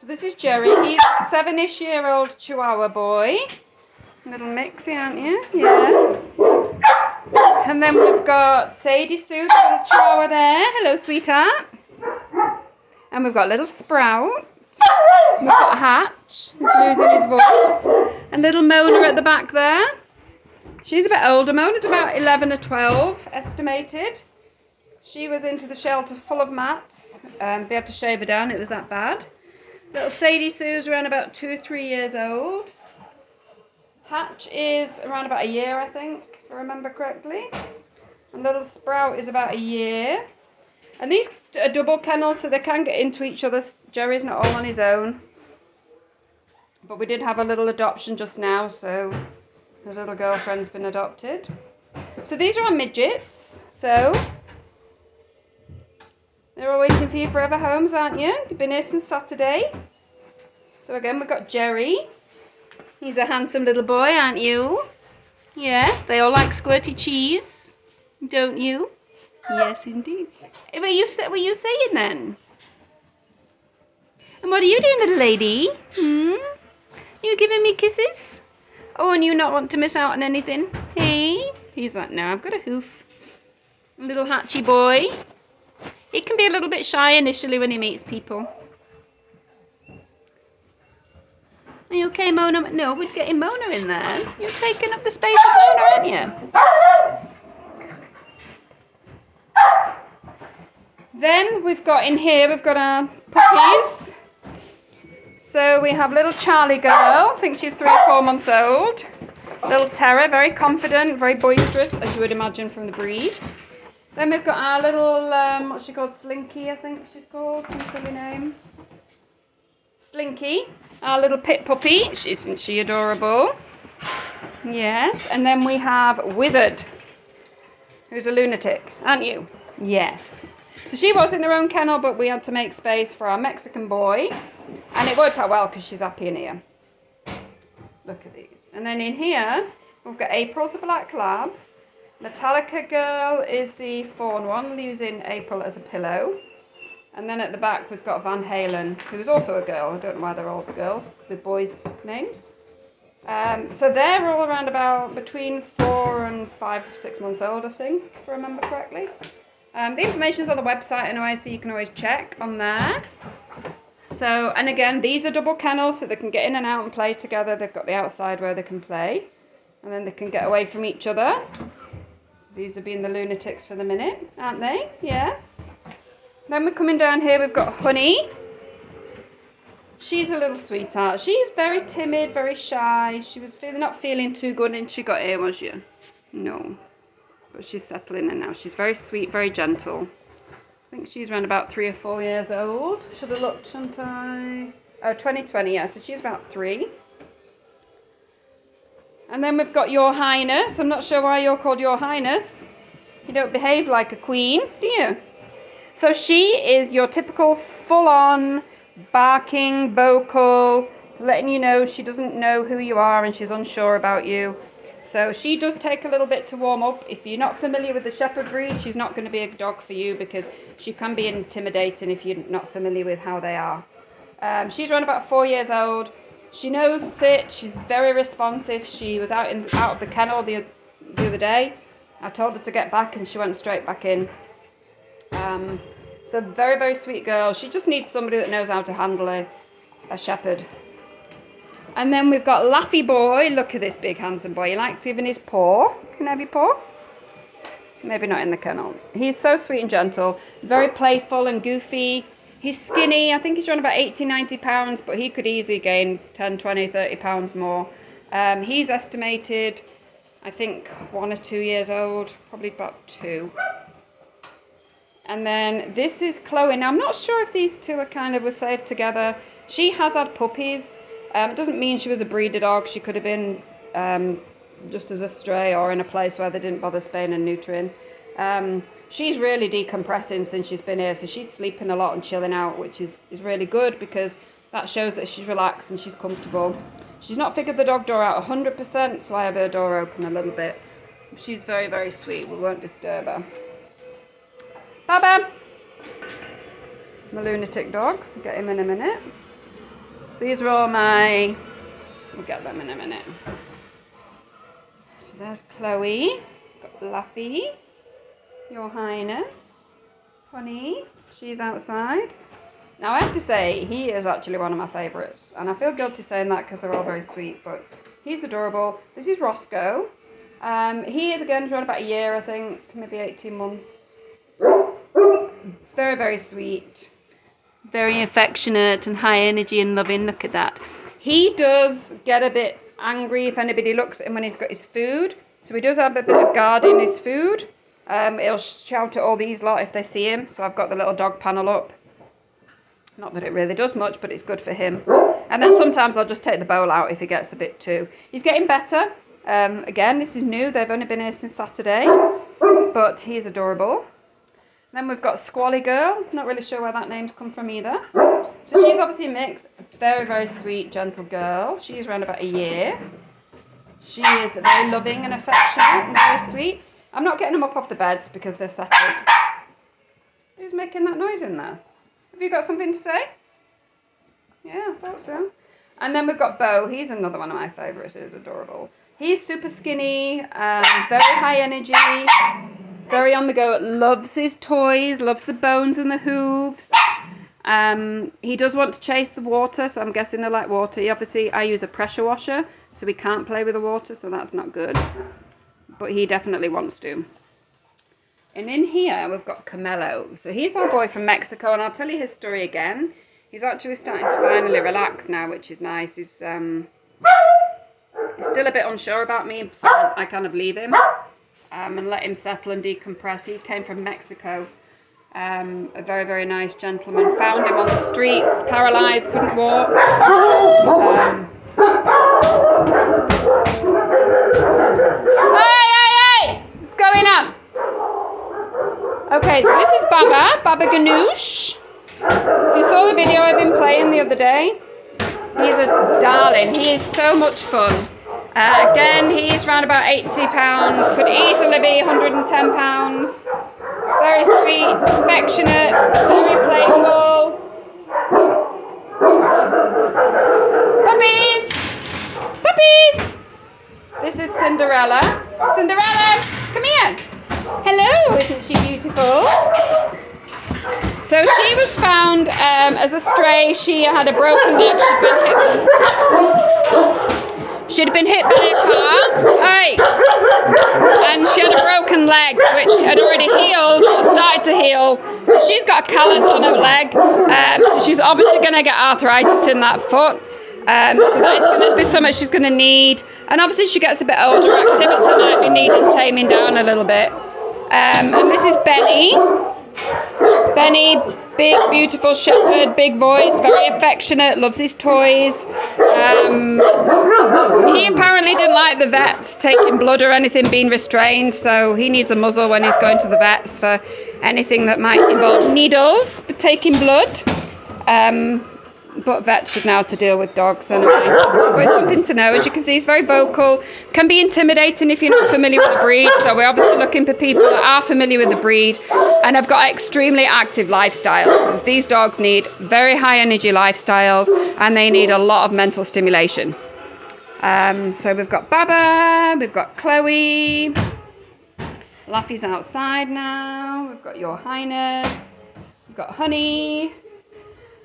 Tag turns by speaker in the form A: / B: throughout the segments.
A: So this is Jerry. He's a 7-ish-year-old Chihuahua boy. Little Mixie, aren't you? Yes. And then we've got Sadie Sue, the little Chihuahua there. Hello, sweetheart. And we've got little Sprout. We've got Hatch, who's losing his voice. And little Mona at the back there. She's a bit older. Mona's about 11 or 12, estimated. She was into the shelter full of mats. They had to shave her down, it was that bad. Little Sadie Sue's around about 2 or 3 years old. Hatch is around about a year, I think, if I remember correctly. And little Sprout is about a year. And these are double kennels, so they can get into each other. Jerry's not all on his own. But we did have a little adoption just now, so his little girlfriend's been adopted. So these are our midgets. So they're all waiting for you forever homes, aren't you? You've been here since Saturday. So again, we've got Jerry. He's a handsome little boy, aren't you? Yes, they all like squirty cheese, don't you? Yes, indeed. What were you saying then? And what are you doing, little lady? You giving me kisses? Oh, and you not want to miss out on anything? Hey? He's like, no, I've got a hoof. Little hatchy boy. He can be a little bit shy initially when he meets people. Are you okay, Mona? No, we're getting Mona in there. You're taking up the space of Mona, aren't you? Then we've got in here, we've got our puppies. So we have little Charlie girl. I think she's 3 or 4 months old. Little Terra, very confident, very boisterous, as you would imagine from the breed. Then we've got our little, what's she called? Slinky, I think she's called. Some silly name. Slinky, our little pit puppy. Isn't she adorable? Yes. And then we have Wizard, who's a lunatic, aren't you? Yes. So she was in her own kennel, but we had to make space for our Mexican boy. And it worked out well because she's happy in here. Look at these. And then in here, we've got April's the black lab. Metallica girl is the fawn one, using April as a pillow. And then at the back, we've got Van Halen, who is also a girl. I don't know why they're all girls with boys' names. So they're all around about between 4 and 5, 6 months old, I think, if I remember correctly. The information's on the website anyway, so you can always check on there. So, and again, these are double kennels, so they can get in and out and play together. They've got the outside where they can play, and then they can get away from each other. These have been the lunatics for the minute, aren't they? Yes. Then we're coming down here, we've got Honey. She's a little sweetheart. She's very timid, very shy. She was not feeling too good and she got here, was she? No. But she's settling in now. She's very sweet, very gentle. I think she's around about 3 or 4 years old. Should have looked, shouldn't I? Oh, 2020, yeah. So she's about 3. And then we've got Your Highness. I'm not sure why you're called Your Highness. You don't behave like a queen, do you? So she is your typical full-on barking, vocal, letting you know she doesn't know who you are and she's unsure about you. So she does take a little bit to warm up. If you're not familiar with the shepherd breed, she's not going to be a dog for you because she can be intimidating if you're not familiar with how they are. She's around about 4 years old. She knows sit. She's very responsive. She was out of the kennel the other day. I told her to get back and she went straight back in. So very, very sweet girl. She just needs somebody that knows how to handle a shepherd. And then we've got Laffy Boy. Look at this big handsome boy. He likes giving his paw. Can I have your paw? Maybe not in the kennel. He's so sweet and gentle. Very playful and goofy. He's skinny. I think he's around about 80, 90 pounds, but he could easily gain 10, 20, 30 pounds more. He's estimated, I think, 1 or 2 years old. Probably about 2. And then this is Chloe. Now, I'm not sure if these two were saved together. She has had puppies. It doesn't mean she was a breeder dog. She could have been just as a stray or in a place where they didn't bother spaying and neutering. She's really decompressing since she's been here. So she's sleeping a lot and chilling out, which is really good because that shows that she's relaxed and she's comfortable. She's not figured the dog door out 100%, so I have her door open a little bit. She's very, very sweet. We won't disturb her. Baba! My lunatic dog. Get him in a minute. These are all my... We'll get them in a minute. So there's Chloe. Got Laffy. Your Highness. Honey. She's outside. Now I have to say, he is actually one of my favourites. And I feel guilty saying that because they're all very sweet. But he's adorable. This is Roscoe. He is, again, around about a year, I think. Maybe 18 months. Very, very sweet. Very affectionate and high energy and loving. Look at that. He does get a bit angry if anybody looks at him when he's got his food. So he does have a bit of guard in his food. He'll shout at all these lot if they see him. So I've got the little dog panel up. Not that it really does much, but it's good for him. And then sometimes I'll just take the bowl out if he gets a bit too. He's getting better. Again, this is new. They've only been here since Saturday. But he's adorable. Then we've got Squally Girl. Not really sure where that name's come from either. So she's obviously a mix. Very, very sweet, gentle girl. She's around about a year. She is very loving and affectionate and very sweet. I'm not getting them up off the beds because they're settled. Who's making that noise in there? Have you got something to say? Yeah, I thought so. And then we've got Bo. He's another one of my favourites. He's adorable. He's super skinny, very high energy. Very on the go, loves his toys, loves the bones and the hooves. He does want to chase the water, so I'm guessing they like water. Obviously, I use a pressure washer, so we can't play with the water, so that's not good. But he definitely wants to. And in here, we've got Camelo. So he's our boy from Mexico, and I'll tell you his story again. He's actually starting to finally relax now, which is nice. He's still a bit unsure about me, so I kind of leave him. And let him settle and decompress. He came from Mexico. A very, very nice gentleman. Found him on the streets, paralysed, couldn't walk. Hey! What's going on? Okay, so this is Baba Ganoush. If you saw the video of him playing the other day, he's a darling. He is so much fun. Again, he's around about 80 pounds, could easily be 110 pounds. Very sweet, affectionate, very playful. Puppies! Puppies! This is Cinderella. Cinderella, come here. Hello, isn't she beautiful? So she was found as a stray. She had a broken leg. She'd been hit by a car, and she had a broken leg, which had already healed, or started to heal. So she's got a callus on her leg, so she's obviously going to get arthritis in that foot. So that's going to be something she's going to need. And obviously she gets a bit older, activity might be needing taming down a little bit. And this is Benny. Benny, big, beautiful shepherd, big voice, very affectionate, loves his toys. He apparently didn't like the vets taking blood or anything being restrained, so he needs a muzzle when he's going to the vets for anything that might involve needles, but taking blood. But vets should know how to deal with dogs anyway. But it's something to know. As you can see, he's very vocal. Can be intimidating if you're not familiar with the breed. So we're obviously looking for people that are familiar with the breed and have got extremely active lifestyles. These dogs need very high energy lifestyles and they need a lot of mental stimulation. So we've got Baba, we've got Chloe. Laffy's outside now. We've got Your Highness. We've got Honey.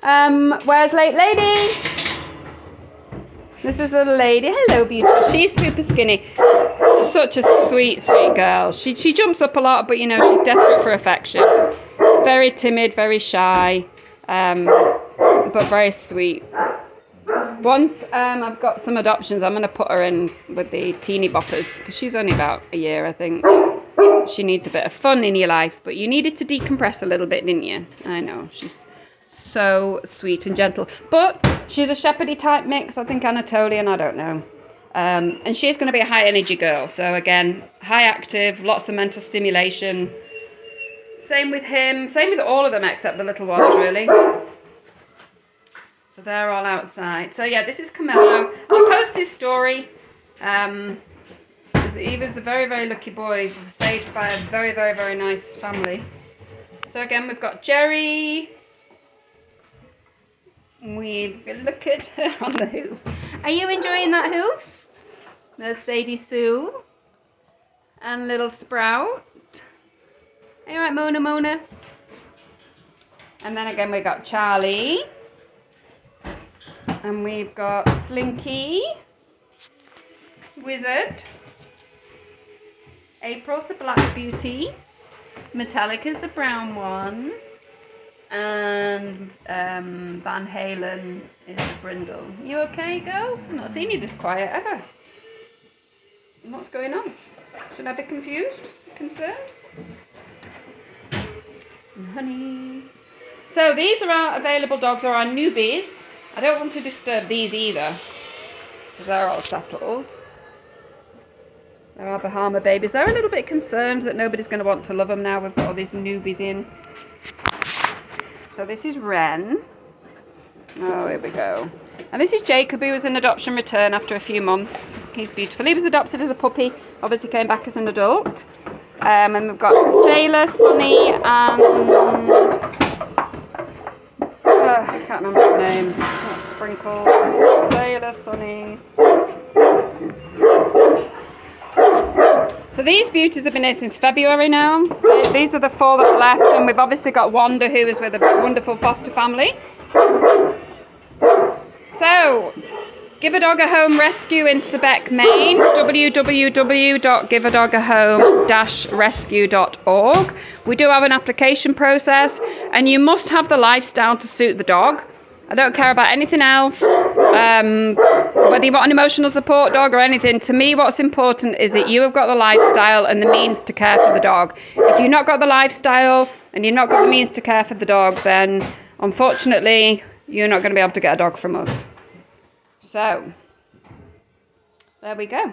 A: Where's Late Lady? This is a lady. Hello, beautiful. She's super skinny. Such a sweet, sweet girl. She jumps up a lot, but you know, she's desperate for affection. Very timid, very shy, but very sweet. Once I've got some adoptions, I'm going to put her in with the teeny boppers, because she's only about a year, I think. She needs a bit of fun in your life, but you needed to decompress a little bit, didn't you? I know, she's so sweet and gentle, but she's a shepherdy type mix, I think Anatolian, I don't know. And she's going to be a high energy girl, so again, high active, lots of mental stimulation. Same with him, same with all of them except the little ones, really. So they're all outside. So yeah, this is Camelo. I'll post his story. He was a very, very lucky boy, saved by a very, very, very nice family. So again, we've got Jerry. Look at her on the hoof. Are you enjoying that hoof? There's Sadie Sue and little Sprout. Are you right, Mona? And then again we got Charlie. And we've got Slinky, Wizard, April's the black beauty, Metallica's the brown one, and Van Halen is the brindle. You okay, girls? I've not seen you this quiet ever. What's going on? Should I be confused? Concerned? Honey. So these are our available dogs, are our newbies. I don't want to disturb these either, because they're all settled. They're our Bahama babies. They're a little bit concerned that nobody's going to want to love them now we've got all these newbies in. So this is Ren. Oh, here we go. And this is Jacob, who was an adoption return after a few months. He's beautiful. He was adopted as a puppy, obviously came back as an adult. And we've got Sailor, Sunny, and... I can't remember his name. It's not Sprinkles. Sailor, Sunny. So these beauties have been here since February now. These are the 4 that are left, and we've obviously got Wanda, who is with a wonderful foster family. So, Give a Dog a Home Rescue in Sebec, Maine, www.giveadogahome-rescue.org. We do have an application process, and you must have the lifestyle to suit the dog. I don't care about anything else, whether you want an emotional support dog or anything. To me, what's important is that you have got the lifestyle and the means to care for the dog. If you've not got the lifestyle and you've not got the means to care for the dog, then unfortunately, you're not going to be able to get a dog from us. So, there we go.